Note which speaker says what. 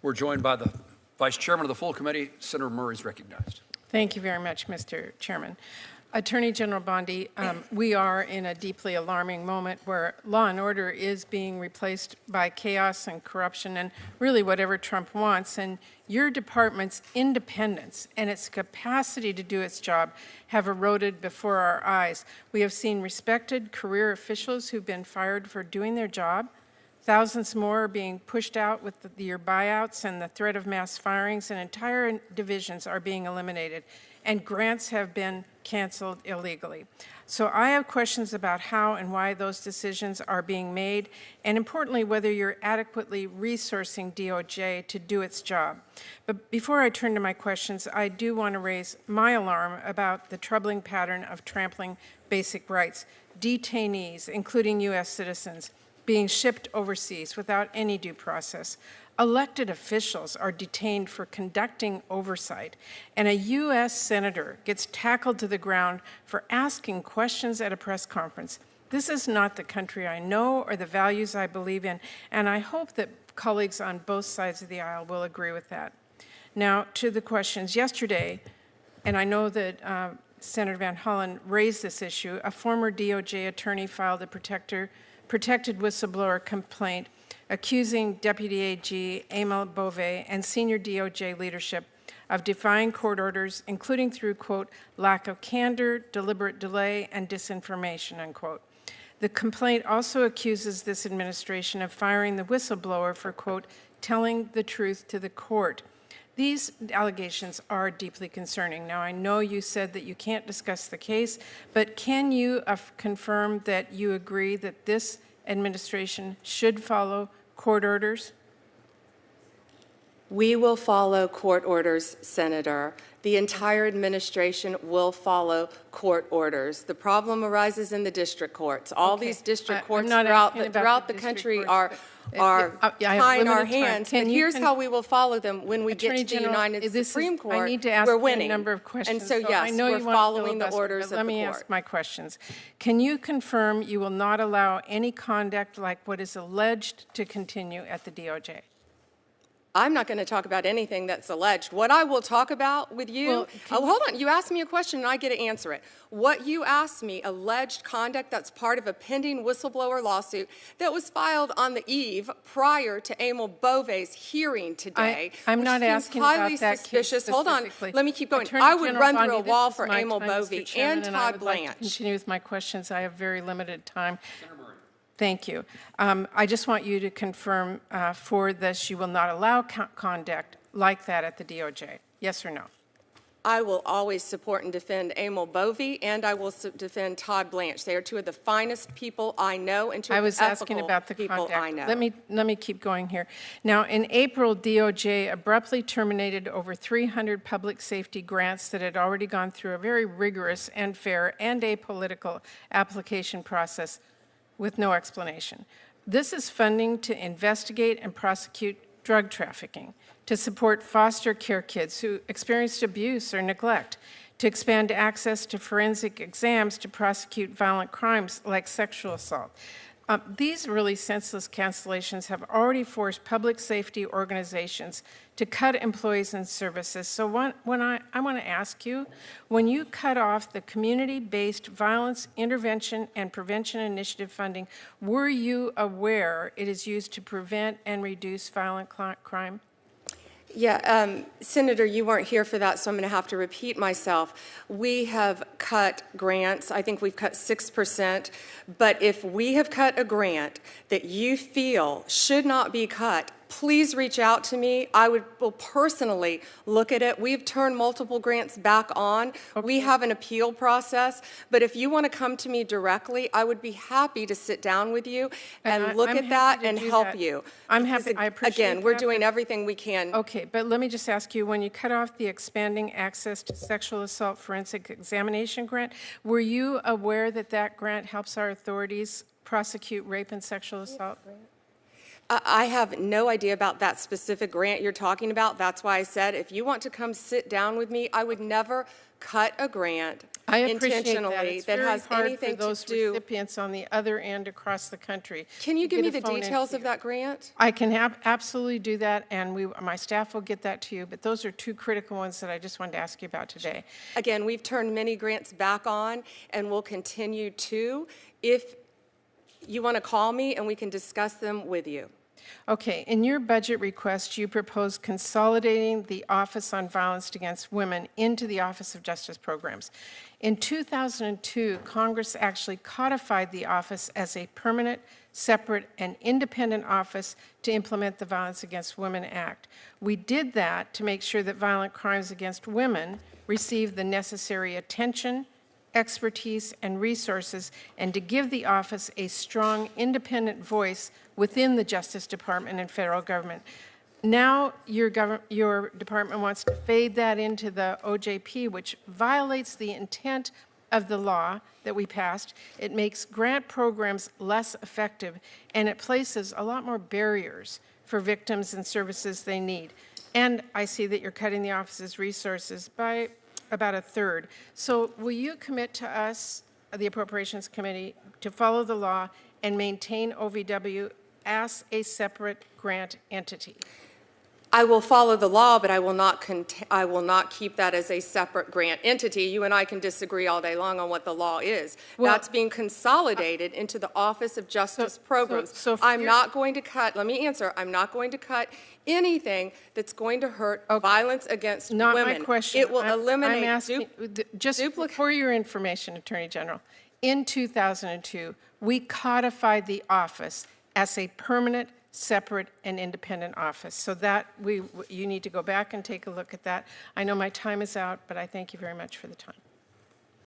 Speaker 1: We're joined by the Vice Chairman of the full committee. Senator Murray is recognized.
Speaker 2: Thank you very much, Mr. Chairman. Attorney General Bondi, we are in a deeply alarming moment where law and order is being replaced by chaos and corruption and really whatever Trump wants. And your department's independence and its capacity to do its job have eroded before our eyes. We have seen respected career officials who've been fired for doing their job. Thousands more are being pushed out with your buyouts and the threat of mass firings, and entire divisions are being eliminated, and grants have been canceled illegally. So I have questions about how and why those decisions are being made, and importantly, whether you're adequately resourcing DOJ to do its job. But before I turn to my questions, I do want to raise my alarm about the troubling pattern of trampling basic rights. Detainees, including U.S. citizens, being shipped overseas without any due process. Elected officials are detained for conducting oversight, and a U.S. senator gets tackled to the ground for asking questions at a press conference. This is not the country I know or the values I believe in, and I hope that colleagues on both sides of the aisle will agree with that. Now, to the questions. Yesterday, and I know that Senator Van Hollen raised this issue, a former DOJ attorney filed a protected whistleblower complaint accusing Deputy AG Pam Bondi and senior DOJ leadership of defying court orders, including through, quote, lack of candor, deliberate delay, and disinformation, unquote. The complaint also accuses this administration of firing the whistleblower for, quote, telling the truth to the court. These allegations are deeply concerning. Now, I know you said that you can't discuss the case, but can you confirm that you agree that this administration should follow court orders?
Speaker 3: We will follow court orders, Senator. The entire administration will follow court orders. The problem arises in the district courts. All these district courts throughout the country are tying our hands. But here's how we will follow them when we get to the United Supreme Court.
Speaker 2: I need to ask
Speaker 3: we're winning.
Speaker 2: A number of questions.
Speaker 3: And so, yes,
Speaker 2: I know
Speaker 3: we're following the orders of the court.
Speaker 2: Let me ask my questions. Can you confirm you will not allow any conduct like what is alleged to continue at the DOJ?
Speaker 3: I'm not going to talk about anything that's alleged. What I will talk about with you, hold on, you asked me a question and I get to answer it. What you asked me, alleged conduct that's part of a pending whistleblower lawsuit that was filed on the eve prior to Pam Bondi's hearing today.
Speaker 2: I'm not asking about that
Speaker 3: suspicious.
Speaker 2: Case
Speaker 3: Hold on, let me keep going.
Speaker 2: Attorney
Speaker 3: I would
Speaker 2: General
Speaker 3: run
Speaker 2: Bondi,
Speaker 3: through a wall for
Speaker 2: my
Speaker 3: Pam Bondi and Todd Blanche.
Speaker 2: Like to continue with my questions. I have very limited time. Thank you. I just want you to confirm for this you will not allow conduct like that at the DOJ. Yes or no?
Speaker 3: I will always support and defend Pam Bondi, and I will defend Todd Blanche. They are two of the finest people I know and two of the ethical people I know.
Speaker 2: I was asking about the conduct. Let me keep going here. Now, in April, DOJ abruptly terminated over 300 public safety grants that had already gone through a very rigorous and fair and apolitical application process with no explanation. This is funding to investigate and prosecute drug trafficking, to support foster care kids who experienced abuse or neglect, to expand access to forensic exams to prosecute violent crimes like sexual assault. These really senseless cancellations have already forced public safety organizations to cut employees and services. So I want to ask you, when you cut off the community-based violence intervention and prevention initiative funding, were you aware it is used to prevent and reduce violent crime?
Speaker 3: Yeah, Senator, you weren't here for that, so I'm going to have to repeat myself. We have cut grants. I think we've cut 6%. But if we have cut a grant that you feel should not be cut, please reach out to me. I will personally look at it. We've turned multiple grants back on. Okay. We have an appeal process. But if you want to come to me directly, I would be happy to sit down with you and look at that and help you.
Speaker 2: I'm happy. I appreciate
Speaker 3: Again, we're doing everything we can.
Speaker 2: Okay, but let me just ask you, when you cut off the expanding access to sexual assault forensic examination grant, were you aware that that grant helps our authorities prosecute rape and sexual assault?
Speaker 3: I have no idea about that specific grant you're talking about. That's why I said if you want to come sit down with me, I would never cut a grant
Speaker 2: I appreciate that.
Speaker 3: intentionally
Speaker 2: It's
Speaker 3: that
Speaker 2: very
Speaker 3: has
Speaker 2: hard for
Speaker 3: anything to
Speaker 2: those
Speaker 3: do.
Speaker 2: recipients on the other end across the country.
Speaker 3: Can you
Speaker 2: to
Speaker 3: give me
Speaker 2: get a
Speaker 3: the
Speaker 2: phone
Speaker 3: details of
Speaker 2: interview.
Speaker 3: that grant?
Speaker 2: I can absolutely do that, and my staff will get that to you, but those are two critical ones that I just wanted to ask you about today.
Speaker 3: Again, we've turned many grants back on and will continue to. If you want to call me and we can discuss them with you.
Speaker 2: Okay, in your budget request, you propose consolidating the Office on Violence Against Women into the Office of Justice Programs. In 2002, Congress actually codified the office as a permanent, separate, and independent office to implement the Violence Against Women Act. We did that to make sure that violent crimes against women receive the necessary attention, expertise, and resources, and to give the office a strong, independent voice within the Justice Department and federal government. Now your department wants to fade that into the OJP, which violates the intent of the law that we passed. It makes grant programs less effective, and it places a lot more barriers for victims and services they need. And I see that you're cutting the office's resources by about a third. So will you commit to us, the Appropriations Committee, to follow the law and maintain OVW as a separate grant entity?
Speaker 3: I will follow the law, but I will not keep that as a separate grant entity. You and I can disagree all day long on what the law is.
Speaker 2: Well,
Speaker 3: that's being consolidated into the Office of Justice Programs.
Speaker 2: so
Speaker 3: I'm not going to cut, let me answer, I'm not going to cut anything that's going to hurt violence against
Speaker 2: Not
Speaker 3: women.
Speaker 2: my question.
Speaker 3: It will
Speaker 2: I'm
Speaker 3: eliminate
Speaker 2: asking, just for your information, Attorney General, in 2002, we codified the office as a permanent, separate, and independent office. So that you need to go back and take a look at that. I know my time is out, but I thank you very much for the time.